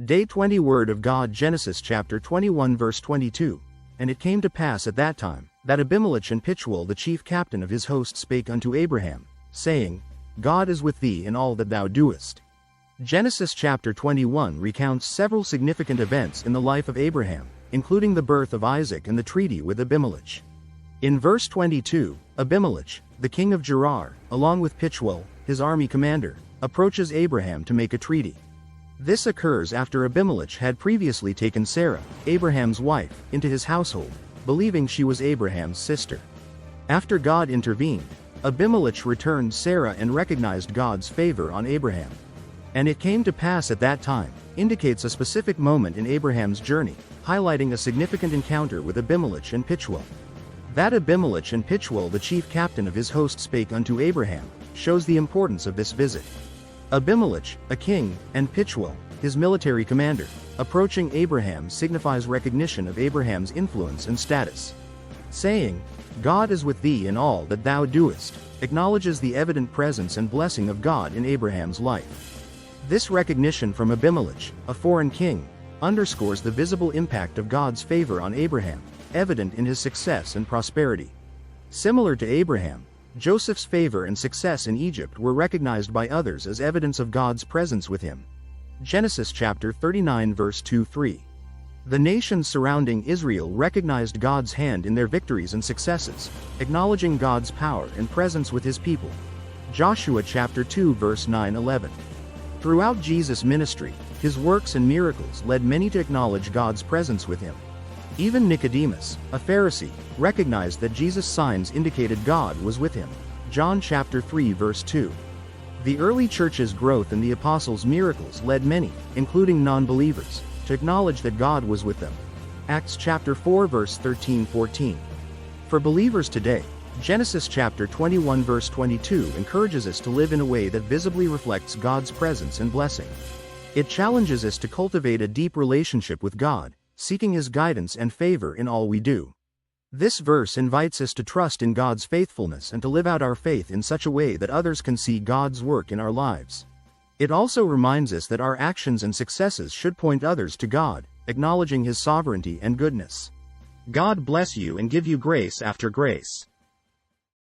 Day 20 Word of God Genesis chapter 21 verse 22. And it came to pass at that time, that Abimelech and Pichuel the chief captain of his host spake unto Abraham, saying, God is with thee in all that thou doest. Genesis chapter 21 recounts several significant events in the life of Abraham, including the birth of Isaac and the treaty with Abimelech. In verse 22, Abimelech, the king of Gerar, along with Pichuel, his army commander, approaches Abraham to make a treaty. This occurs after Abimelech had previously taken Sarah, Abraham's wife, into his household, believing she was Abraham's sister. After God intervened, Abimelech returned Sarah and recognized God's favor on Abraham. And it came to pass at that time, indicates a specific moment in Abraham's journey, highlighting a significant encounter with Abimelech and Pichuel. That Abimelech and Pichuel the chief captain of his host spake unto Abraham, shows the importance of this visit. Abimelech, a king, and Pichuel, his military commander, approaching Abraham signifies recognition of Abraham's influence and status. Saying, God is with thee in all that thou doest, acknowledges the evident presence and blessing of God in Abraham's life. This recognition from Abimelech, a foreign king, underscores the visible impact of God's favor on Abraham, evident in his success and prosperity. Similar to Abraham, Joseph's favor and success in Egypt were recognized by others as evidence of God's presence with him. Genesis chapter 39 verse 2-3. The nations surrounding Israel recognized God's hand in their victories and successes, acknowledging God's power and presence with his people. Joshua chapter 2 verse 9-11. Throughout Jesus' ministry, his works and miracles led many to acknowledge God's presence with him. Even Nicodemus, a Pharisee, recognized that Jesus' signs indicated God was with him. John chapter 3 verse 2. The early church's growth and the apostles' miracles led many, including non-believers, to acknowledge that God was with them. Acts chapter 4 verse 13-14. For believers today, Genesis chapter 21 verse 22 encourages us to live in a way that visibly reflects God's presence and blessing. It challenges us to cultivate a deep relationship with God, seeking his guidance and favor in all we do. This verse invites us to trust in God's faithfulness and to live out our faith in such a way that others can see God's work in our lives. It also reminds us that our actions and successes should point others to God, acknowledging his sovereignty and goodness. God bless you and give you grace after grace.